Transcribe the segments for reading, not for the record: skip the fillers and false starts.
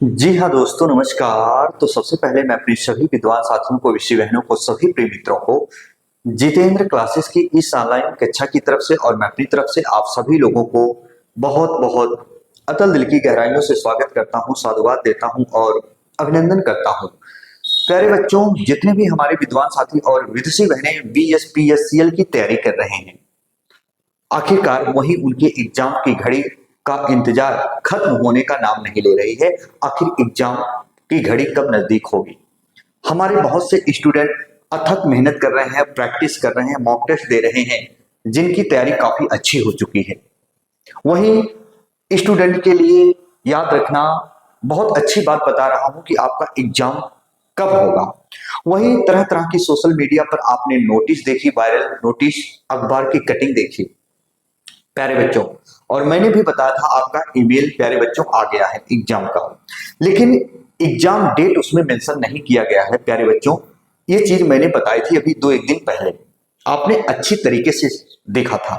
जी हाँ दोस्तों, नमस्कार। तो सबसे पहले मैं अपने सभी विद्वान साथियों को, विषय बहनों को, सभी प्रिय मित्रों को जितेंद्र क्लासेस की इस ऑनलाइन कक्षा की तरफ से और मैं अपनी तरफ से आप सभी लोगों को बहुत बहुत अतल दिल की गहराइयों से स्वागत करता हूँ, साधुवाद देता हूँ और अभिनंदन करता हूँ। प्यारे बच्चों, जितने भी हमारे विद्वान साथी और विदुषी बहनें BSPSCL की तैयारी कर रहे हैं, आखिरकार वही उनके एग्जाम की घड़ी का इंतजार खत्म होने का नाम नहीं ले रही है। आखिर एग्जाम की घड़ी कब नजदीक होगी? हमारे बहुत से स्टूडेंट अथक मेहनत कर रहे हैं, प्रैक्टिस कर रहे हैं, मॉक टेस्ट दे रहे हैं, जिनकी तैयारी काफी अच्छी हो चुकी है। वहीं स्टूडेंट के लिए याद रखना बहुत अच्छी बात बता रहा हूं कि आपका एग्जाम कब होगा। वहीं तरह तरह की सोशल मीडिया पर आपने नोटिस देखी, वायरल नोटिस, अखबार की कटिंग देखी प्यारे बच्चों, और मैंने भी बताया था आपका ईमेल प्यारे बच्चों आ गया है एग्जाम का, लेकिन एग्जाम डेट उसमें मेंशन नहीं किया गया है प्यारे बच्चों। ये चीज मैंने बताई थी अभी एक दिन पहले, आपने अच्छी तरीके से देखा था।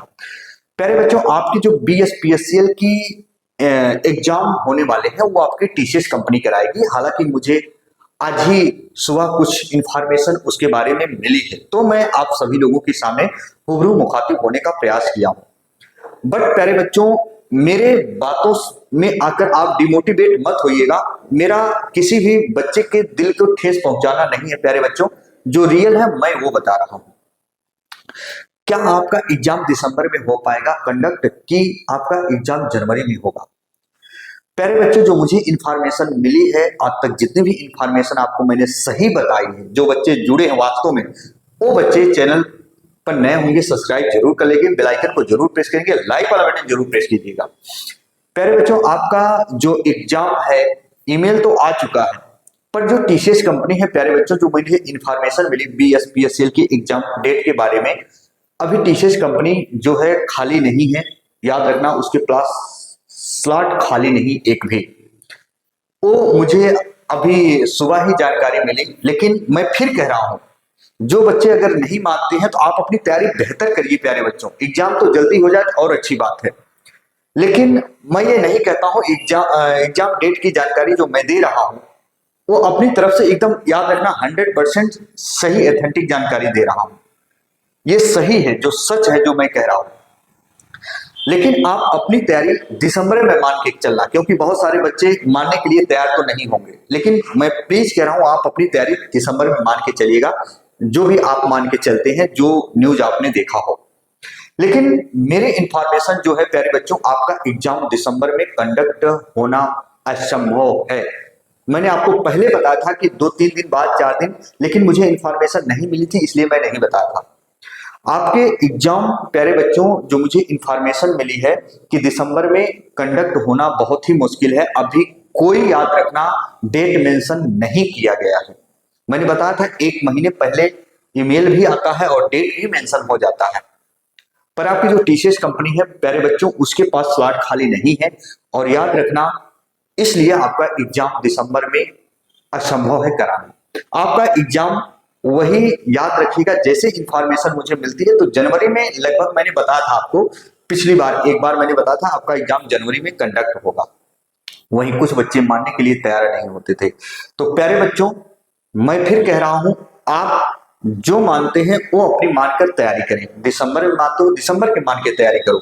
प्यारे बच्चों, आपकी जो BSPSCL की एग्जाम होने वाले हैं वो आपकी TCS कंपनी कराएगी। हालांकि मुझे आज ही सुबह कुछ इंफॉर्मेशन उसके बारे में मिली है, तो मैं आप सभी लोगों के सामने रूबरू मुखातिब होने का प्रयास किया हूं। बट प्यारे बच्चों, मेरे बातों में आकर आप डिमोटिवेट मत होइएगा। मेरा किसी भी बच्चे के दिल को ठेस पहुंचाना नहीं है प्यारे बच्चों, जो रियल है मैं वो बता रहा हूं। क्या आपका एग्जाम दिसंबर में हो पाएगा कंडक्ट, कि आपका एग्जाम जनवरी में होगा? प्यारे बच्चों, जो मुझे इंफॉर्मेशन मिली है, आज तक जितनी भी इंफॉर्मेशन आपको मैंने सही बताई है, जो बच्चे जुड़े हैं वास्तव में, वो बच्चे चैनल पर नए होंगे सब्सक्राइब जरूर कर लेंगे, बेल आइकन को जरूर प्रेस करेंगे, लाइक वाला बटन जरूर प्रेस कीजिएगा। प्यारे बच्चों, आपका जो एग्जाम है ईमेल तो आ चुका है, पर जो TCS कंपनी है प्यारे बच्चों, जो मुझे इंफॉर्मेशन मिली BSPSCL की एग्जाम डेट के बारे में, अभी TCS कंपनी जो है खाली नहीं है। याद रखना, उसके पास स्लॉट खाली नहीं एक भी। वो मुझे अभी सुबह ही जानकारी मिली, लेकिन मैं फिर कह रहा हूं, जो बच्चे अगर नहीं मानते हैं तो आप अपनी तैयारी बेहतर करिए प्यारे बच्चों। एग्जाम तो जल्दी हो जाए और अच्छी बात है, लेकिन मैं ये नहीं कहता हूं एग्जाम डेट की जानकारी जो मैं दे रहा हूं वो अपनी तरफ से एकदम, याद रखना, 100% सही एथेंटिक जानकारी दे रहा हूं। ये सही है, जो सच है जो मैं कह रहा हूं, लेकिन आप अपनी तैयारी दिसंबर में मान के चलना, क्योंकि बहुत सारे बच्चे मानने के लिए तैयार तो नहीं होंगे, लेकिन मैं प्लीज कह रहा हूं आप अपनी तैयारी दिसंबर में मान के चलिएगा, जो भी आप मान के चलते हैं, जो न्यूज आपने देखा हो। लेकिन मेरे इंफॉर्मेशन जो है प्यारे बच्चों, आपका एग्जाम दिसंबर में कंडक्ट होना असंभव है। मैंने आपको पहले बताया था कि 2-3 दिन बाद, 4 दिन, लेकिन मुझे इंफॉर्मेशन नहीं मिली थी, इसलिए मैं नहीं बताया था। आपके एग्जाम प्यारे बच्चों, जो मुझे इंफॉर्मेशन मिली है कि दिसंबर में कंडक्ट होना बहुत ही मुश्किल है। अभी कोई, याद रखना, डेट मेंशन नहीं किया गया है। मैंने बताया था 1 महीने पहले ईमेल भी आता है और डेट भी मेंशन हो जाता है, पर आपकी जो TCS कंपनी है प्यारे बच्चों, उसके पास स्लॉट खाली नहीं है। और याद रखना, इसलिए आपका एग्जाम दिसंबर में असंभव है कराना। आपका एग्जाम वही, याद रखिएगा, जैसे इंफॉर्मेशन मुझे मिलती है तो जनवरी में लगभग, मैंने बताया था आपको पिछली बार, एक बार मैंने बताया था आपका एग्जाम जनवरी में कंडक्ट होगा। वहीं कुछ बच्चे मानने के लिए तैयार नहीं होते थे। तो प्यारे बच्चों, मैं फिर कह रहा हूं, आप जो मानते हैं वो अपनी मानकर तैयारी करें। दिसंबर में मानते हो, दिसंबर के मान के तैयारी करो।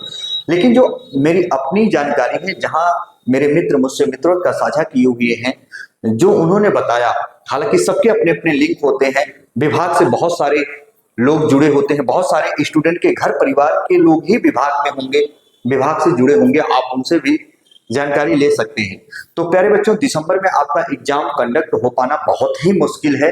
लेकिन जो मेरी अपनी जानकारी है, जहां मेरे मित्र मुझसे मित्रों का साझा किए हुए हैं, जो उन्होंने बताया, हालांकि सबके अपने अपने लिंक होते हैं, विभाग से बहुत सारे लोग जुड़े होते हैं, बहुत सारे स्टूडेंट के घर परिवार के लोग ही विभाग में होंगे, विभाग से जुड़े होंगे, आप उनसे भी जानकारी ले सकते हैं। तो प्यारे बच्चों, दिसंबर में आपका एग्जाम कंडक्ट हो पाना बहुत ही मुश्किल है।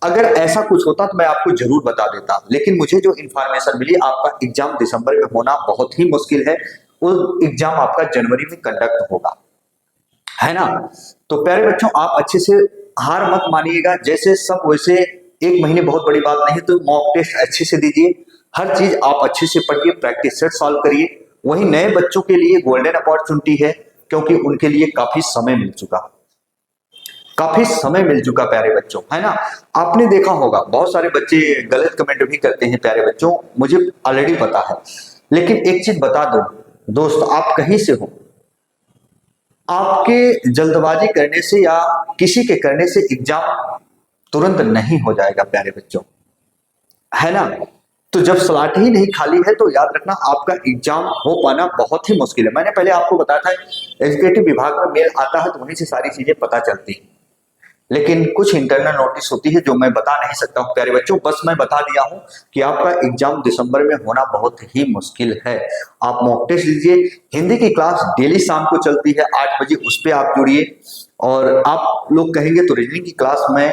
अगर ऐसा कुछ होता तो मैं आपको जरूर बता देता, लेकिन मुझे जो इंफॉर्मेशन मिली, आपका एग्जाम दिसंबर में होना बहुत ही मुश्किल है। वो एग्जाम आपका जनवरी में कंडक्ट होगा, है ना? तो प्यारे बच्चों, आप अच्छे से हार मत मानिएगा, जैसे सब वैसे 1 महीने बहुत बड़ी बात नहीं, तो मॉक टेस्ट अच्छे से दीजिए, हर चीज आप अच्छे से पढ़िए, प्रैक्टिस सेट सॉल्व करिए। वही नए बच्चों के लिए गोल्डन अपॉर्चुनिटी है, क्योंकि उनके लिए काफी समय मिल चुका, काफी समय मिल चुका प्यारे बच्चों, है ना? आपने देखा होगा बहुत सारे बच्चे गलत कमेंट भी करते हैं प्यारे बच्चों, मुझे ऑलरेडी पता है, लेकिन एक चीज बता दो दोस्त, आप कहीं से हो, आपके जल्दबाजी करने से या किसी के करने से एग्जाम तुरंत नहीं हो जाएगा प्यारे बच्चों, है ना। तो जब स्लॉट ही नहीं खाली है तो याद रखना आपका एग्जाम हो पाना बहुत ही मुश्किल है। मैंने पहले आपको बताया था एग्जीक्यूटिव विभाग में मेल आता है तो वहीं से सारी चीजें पता चलती हैं, लेकिन कुछ इंटरनल नोटिस होती है जो मैं बता नहीं सकता हूँ प्यारे बच्चों। बस मैं बता दिया हूँ कि आपका एग्जाम दिसंबर में होना बहुत ही मुश्किल है। आप मॉक टेस्ट दीजिए। हिंदी की क्लास डेली शाम को चलती है 8 बजे, उस पर आप जुड़िए। और आप लोग कहेंगे तो रीजनिंग की क्लास मैं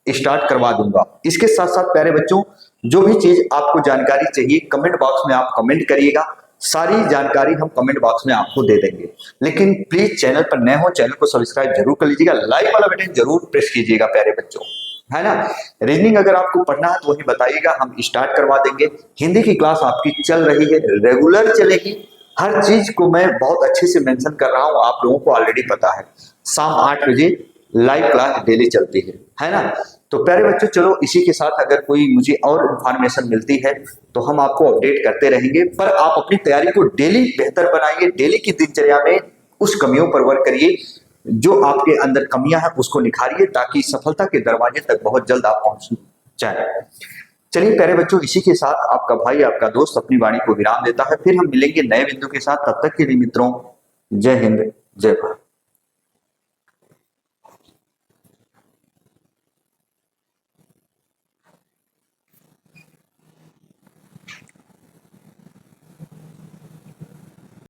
स्टार्ट करवा दूंगा। इसके साथ साथ प्यारे बच्चों जो भी चीज आपको जानकारी चाहिए कमेंट बॉक्स में आप कमेंट करिएगा, सारी जानकारी हम कमेंट बॉक्स में आपको दे देंगे। लेकिन प्लीज चैनल पर नए हो चैनल को सब्सक्राइब जरूर कर लीजिएगा, लाइक वाला बटन जरूर प्रेस कीजिएगा प्यारे बच्चों, है ना। रीजनिंग अगर आपको पढ़ना है तो वही बताइएगा, हम स्टार्ट करवा देंगे। हिंदी की क्लास आपकी चल रही है, रेगुलर चलेगी। हर चीज को मैं बहुत अच्छे से मेंशन कर रहा हूं, आप लोगों को ऑलरेडी पता है। शाम 8 बजे लाइव क्लास डेली चलती है ना। तो प्यारे बच्चों चलो इसी के साथ अगर कोई मुझे और इंफॉर्मेशन मिलती है तो हम आपको अपडेट करते रहेंगे। पर आप अपनी तैयारी को डेली बेहतर बनाइए, डेली की दिनचर्या में उस कमियों पर वर्क करिए, जो आपके अंदर कमियां हैं उसको निखारिए ताकि सफलता के दरवाजे तक बहुत जल्द आप पहुंच जाए। चलिए प्यारे बच्चों इसी के साथ आपका भाई आपका दोस्त अपनी वाणी को विराम देता है। फिर हम मिलेंगे नए बिंदु के साथ। तब तक के लिए मित्रों जय हिंद जय भारत।